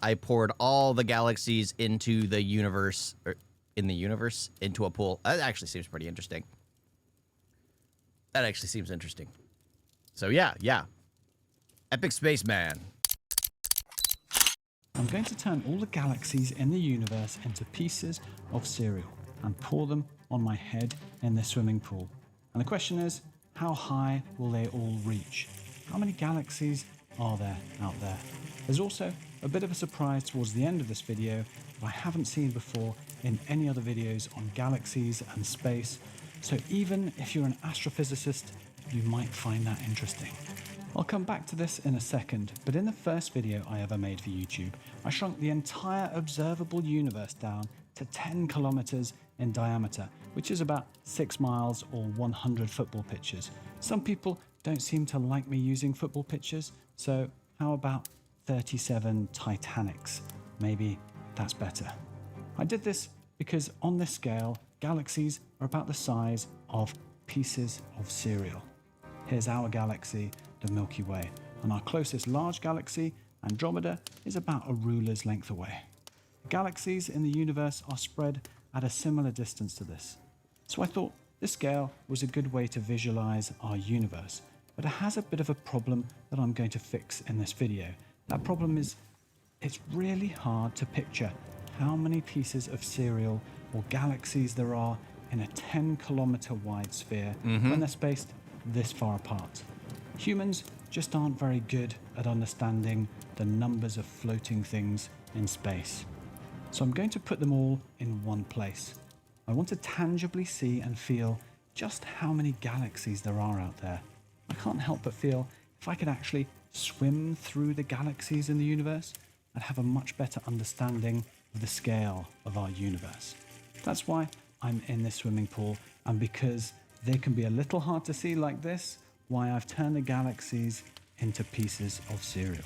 I poured all the galaxies into the universe, or in the universe, into a pool. That actually seems pretty interesting. That actually seems interesting. So yeah. Epic Spaceman. I'm going to turn all the galaxies in the universe into pieces of cereal and pour them on my head in the swimming pool. And the question is, how high will they all reach? How many galaxies are there out there? There's also a bit of a surprise towards the end of this video that I haven't seen before in any other videos on galaxies and space. So even if you're an astrophysicist, you might find that interesting. I'll come back to this in a second, but in the first video I ever made for YouTube, I shrunk the entire observable universe down to 10 kilometers in diameter, which is about 6 miles or 100 football pitches. Some people don't seem to like me using football pitches, so how about 37 Titanics? Maybe that's better. I did this because on this scale, galaxies are about the size of pieces of cereal. Here's our galaxy, the Milky Way, and our closest large galaxy, Andromeda, is about a ruler's length away. Galaxies in the universe are spread at a similar distance to this. So I thought this scale was a good way to visualize our universe, but it has a bit of a problem that I'm going to fix in this video. That problem is it's really hard to picture how many pieces of cereal or galaxies there are in a 10-kilometer wide sphere when they're spaced this far apart. Humans just aren't very good at understanding the numbers of floating things in space. So I'm going to put them all in one place. I want to tangibly see and feel just how many galaxies there are out there. I can't help but feel if I could actually swim through the galaxies in the universe, I'd have a much better understanding of the scale of our universe. That's why I'm in this swimming pool, and because they can be a little hard to see like this, why I've turned the galaxies into pieces of cereal.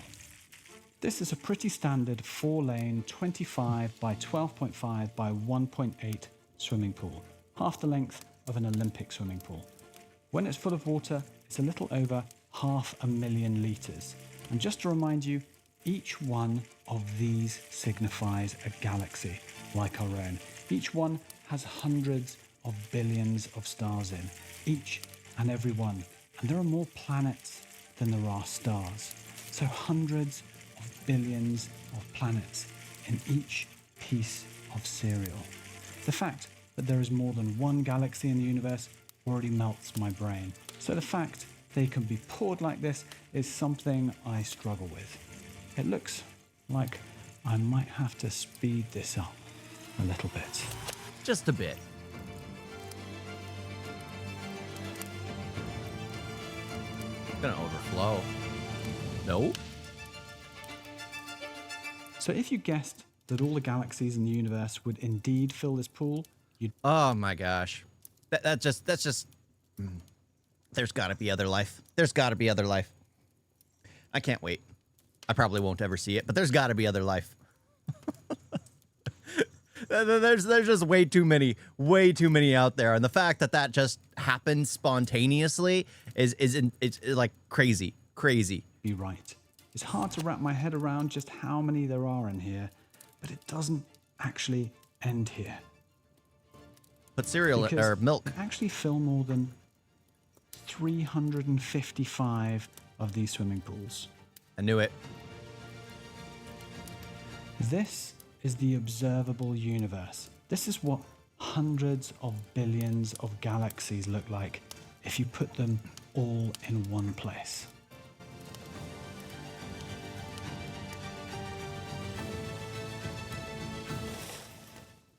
This is a pretty standard 4-lane 25 by 12.5 by 1.8 swimming pool, half the length of an Olympic swimming pool. When it's full of water, it's a little over 500,000 litres. And just to remind you, each one of these signifies a galaxy like our own. Each one has hundreds of billions of stars in, each and every one. And there are more planets than there are stars. So hundreds of billions of planets in each piece of cereal. The fact that there is more than one galaxy in the universe already melts my brain. So the fact they can be poured like this is something I struggle with. It looks like I might have to speed this up a little bit. Just a bit. Gonna overflow. No. So if you guessed that all the galaxies in the universe would indeed fill this pool, you'd... Oh my gosh. That's just... There's gotta be other life. There's gotta be other life. I can't wait. I probably won't ever see it, but there's gotta be other life. There's just way too many out there, and the fact that that just happens spontaneously is like crazy. Be right. It's hard to wrap my head around just how many there are in here, but it doesn't actually end here. Put cereal or milk. I actually fill more than 355 of these swimming pools. I knew it. This is the observable universe. This is what hundreds of billions of galaxies look like if you put them all in one place.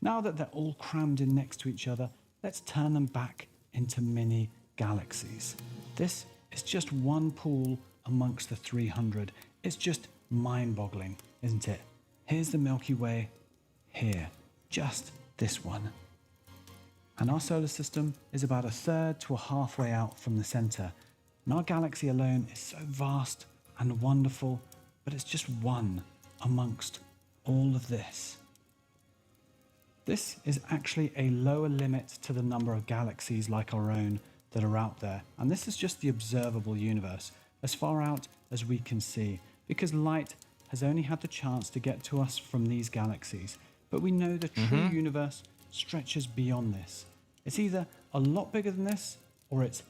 Now that they're all crammed in next to each other, let's turn them back into mini galaxies. This is just one pool amongst the 300. It's just mind-boggling, isn't it? Here's the Milky Way, here, just this one. And our solar system is about a third to a halfway out from the center. And our galaxy alone is so vast and wonderful, but it's just one amongst all of this. This is actually a lower limit to the number of galaxies like our own that are out there. And this is just the observable universe, as far out as we can see, because light has only had the chance to get to us from these galaxies, but we know the true universe stretches beyond this. It's either a lot bigger than this, or it's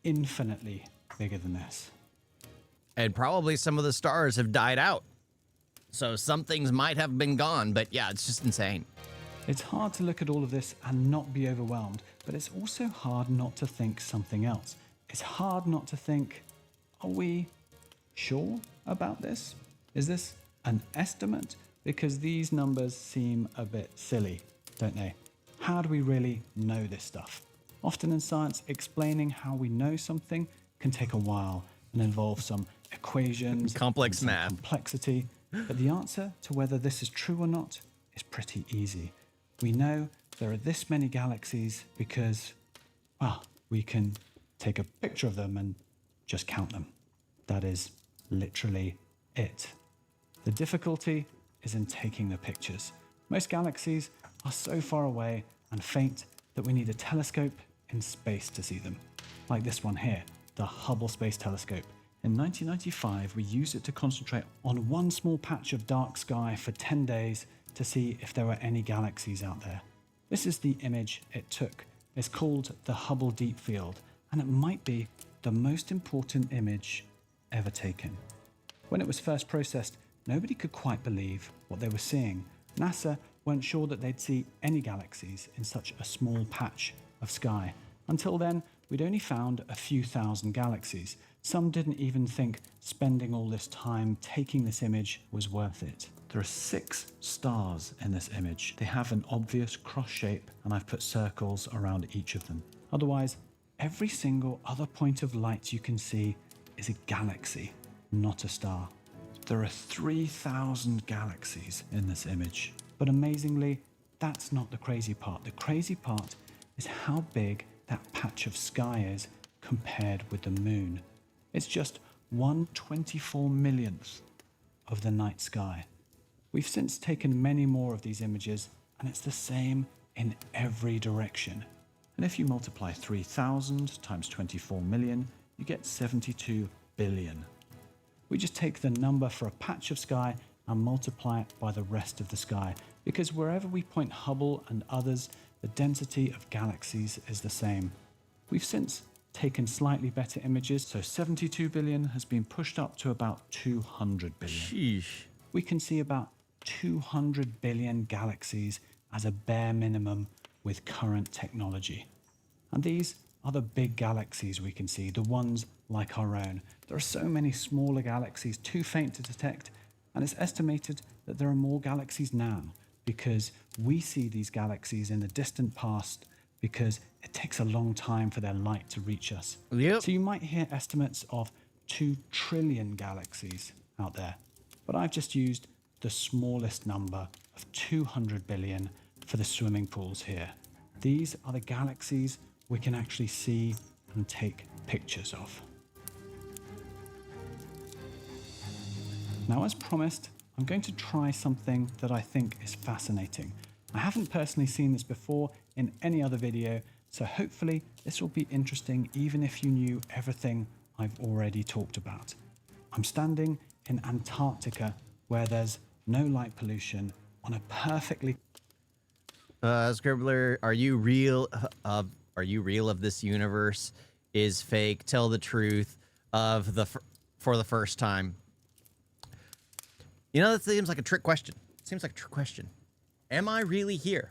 infinitely bigger than this. And probably some of the stars have died out. So some things might have been gone, but yeah, it's just insane. It's hard to look at all of this and not be overwhelmed, but it's also hard not to think something else. It's hard not to think, are we sure about this? Is this an estimate? Because these numbers seem a bit silly, don't they? How do we really know this stuff? Often in science, explaining how we know something can take a while and involve some equations, Complex and some math. complexity. But the answer to whether this is true or not is pretty easy. We know there are this many galaxies because, well, we can take a picture of them and just count them. That is literally it. The difficulty is in taking the pictures. Most galaxies are so far away and faint that we need a telescope in space to see them. Like this one here, the Hubble Space Telescope. In 1995, we used it to concentrate on one small patch of dark sky for 10 days to see if there were any galaxies out there. This is the image it took. It's called the Hubble Deep Field, and it might be the most important image ever taken. When it was first processed, nobody could quite believe what they were seeing. NASA weren't sure that they'd see any galaxies in such a small patch of sky. Until then, we'd only found a few thousand galaxies. Some didn't even think spending all this time taking this image was worth it. There are 6 stars in this image. They have an obvious cross shape, and I've put circles around each of them. Otherwise, every single other point of light you can see is a galaxy, not a star. There are 3,000 galaxies in this image. But amazingly, that's not the crazy part. The crazy part is how big that patch of sky is compared with the moon. It's just 1/24 millionth of the night sky. We've since taken many more of these images, and it's the same in every direction. And if you multiply 3,000 times 24 million, you get 72 billion. We just take the number for a patch of sky and multiply it by the rest of the sky, because wherever we point Hubble and others, the density of galaxies is the same. We've since taken slightly better images, so 72 billion has been pushed up to about 200 billion. Sheesh. We can see about 200 billion galaxies as a bare minimum with current technology. And these are the big galaxies we can see, the ones like our own. There are so many smaller galaxies too faint to detect, and it's estimated that there are more galaxies now because we see these galaxies in the distant past because it takes a long time for their light to reach us. Yep. So you might hear estimates of 2 trillion galaxies out there, but I've just used the smallest number of 200 billion for the swimming pools here. These are the galaxies we can actually see and take pictures of. Now, as promised, I'm going to try something that I think is fascinating. I haven't personally seen this before in any other video, so hopefully this will be interesting even if you knew everything I've already talked about. I'm standing in Antarctica where there's no light pollution on a perfectly... Scribbler, are you real of this universe? Is fake? Tell the truth of for the first time. You know, that seems like a trick question. It seems like a trick question. Am I really here?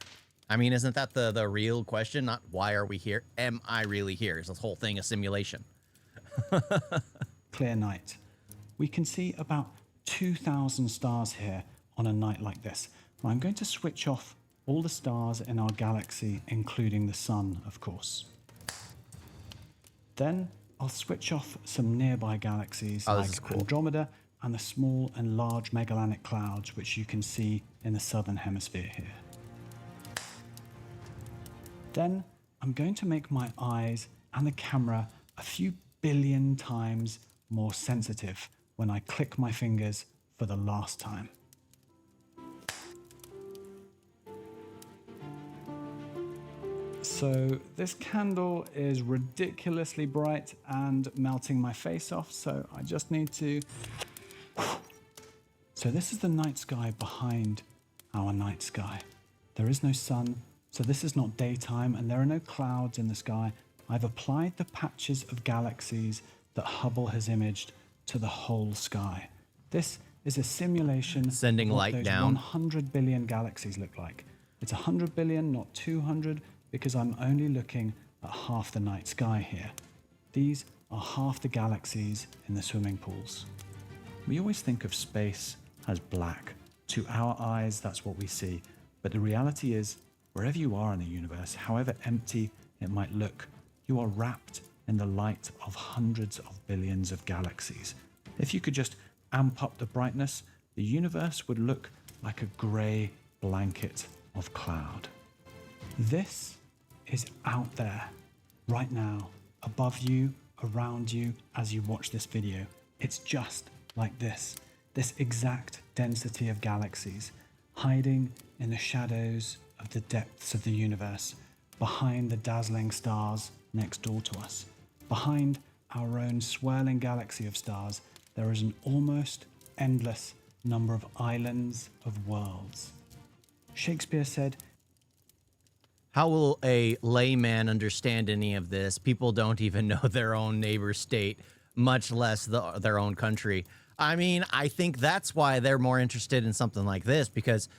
I mean, isn't that the real question? Not why are we here? Am I really here? Is this whole thing a simulation? clear night. We can see about 2,000 stars here on a night like this. Now, I'm going to switch off all the stars in our galaxy, including the sun, of course. Then I'll switch off some nearby galaxies like Andromeda and the small and large Magellanic Clouds, which you can see in the southern hemisphere here. Then I'm going to make my eyes and the camera a few billion times more sensitive when I click my fingers for the last time. So this candle is ridiculously bright and melting my face off, so I just need to So this is the night sky behind our night sky. There is no sun, so this is not daytime, and there are no clouds in the sky. I've applied the patches of galaxies that Hubble has imaged to the whole sky. This is a simulation Sending of what light those down. 100 billion galaxies look like. It's 100 billion, not 200, because I'm only looking at half the night sky here. These are half the galaxies in the swimming pools. We always think of space as black. To our eyes, that's what we see. But the reality is, wherever you are in the universe, however empty it might look, you are wrapped in the light of hundreds of billions of galaxies. If you could just amp up the brightness, the universe would look like a grey blanket of cloud. This is out there, right now, above you, around you, as you watch this video. It's just like this exact density of galaxies, hiding in the shadows of the depths of the universe, behind the dazzling stars next door to us. Behind our own swirling galaxy of stars, there is an almost endless number of islands of worlds. Shakespeare said, How will a layman understand any of this? People don't even know their own neighbor state, much less their own country. I mean, I think that's why they're more interested in something like this, because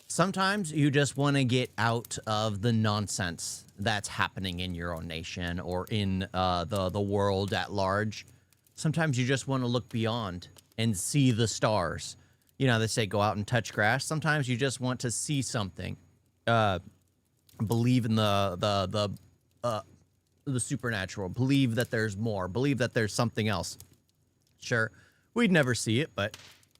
sometimes you just want to get out of the nonsense that's happening in your own nation or in the world at large. Sometimes you just want to look beyond and see the stars. You know, they say go out and touch grass. Sometimes you just want to see something. Believe in the supernatural. Believe that there's more. Believe that there's something else. Sure, we'd never see it, but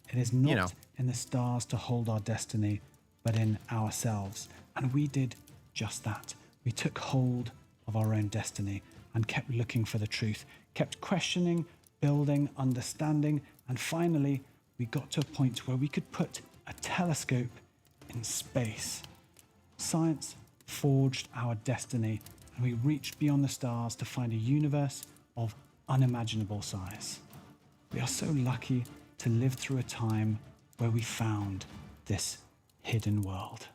it is not in the stars to hold our destiny, but in ourselves. And we did just that. We took hold of our own destiny and kept looking for the truth, kept questioning, building, understanding, and finally we got to a point where we could put a telescope in space. Science forged our destiny, and we reached beyond the stars to find a universe of unimaginable size. We are so lucky to live through a time where we found this hidden world.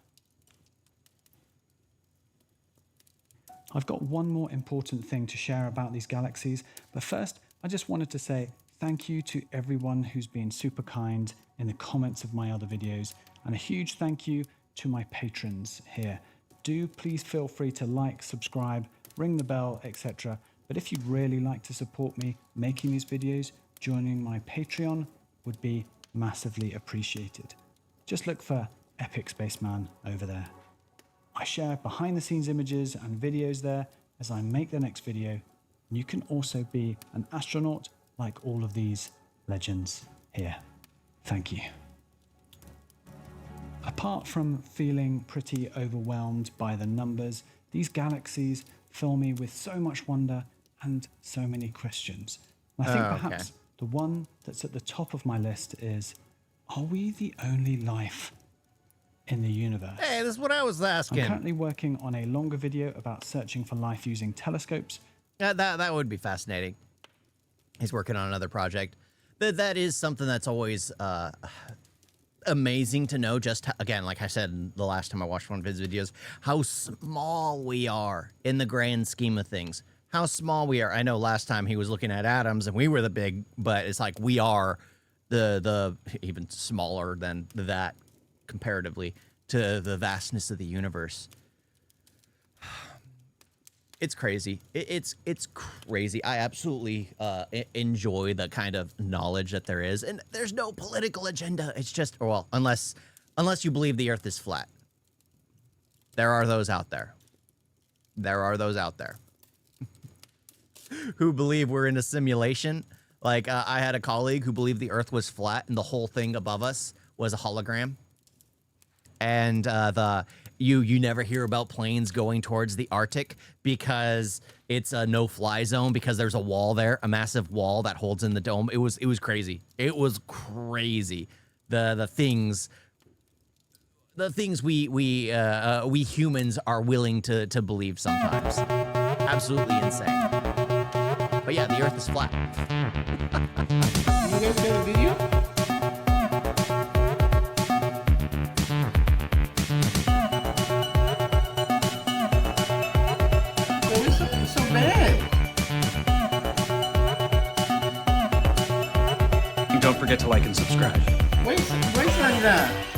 I've got one more important thing to share about these galaxies, but first I just wanted to say thank you to everyone who's been super kind in the comments of my other videos, and a huge thank you to my patrons here. Do please feel free to like, subscribe, ring the bell, etc. But if you'd really like to support me making these videos, joining my Patreon would be massively appreciated. Just look for Epic Spaceman over there. I share behind the scenes images and videos there as I make the next video. You can also be an astronaut like all of these legends here. Thank you. Apart from feeling pretty overwhelmed by the numbers, these galaxies fill me with so much wonder and so many questions. And I think perhaps the one that's at the top of my list is, are we the only life in the universe? hey, this is what I was asking. I'm currently working on a longer video about searching for life using telescopes. Yeah, that would be fascinating. He's working on another project. That is something that's always amazing to know. Just again, like I said the last time I watched one of his videos, how small we are in the grand scheme of things. How small we are. I know last time he was looking at atoms and we were the big, but it's like we are the even smaller than that comparatively to the vastness of the universe. It's crazy. It's crazy. I absolutely enjoy the kind of knowledge that there is, and there's no political agenda. It's just, well, unless you believe the Earth is flat. There are those out there. There are those out there who believe we're in a simulation. Like I had a colleague who believed the Earth was flat and the whole thing above us was a hologram. And you never hear about planes going towards the Arctic because it's a no-fly zone because there's a wall there, a massive wall that holds in the dome. It was crazy. It was crazy. The things we humans are willing to believe sometimes. Absolutely insane. But yeah, the Earth is flat. You guys got a video? and don't forget to like and subscribe.为什么呢？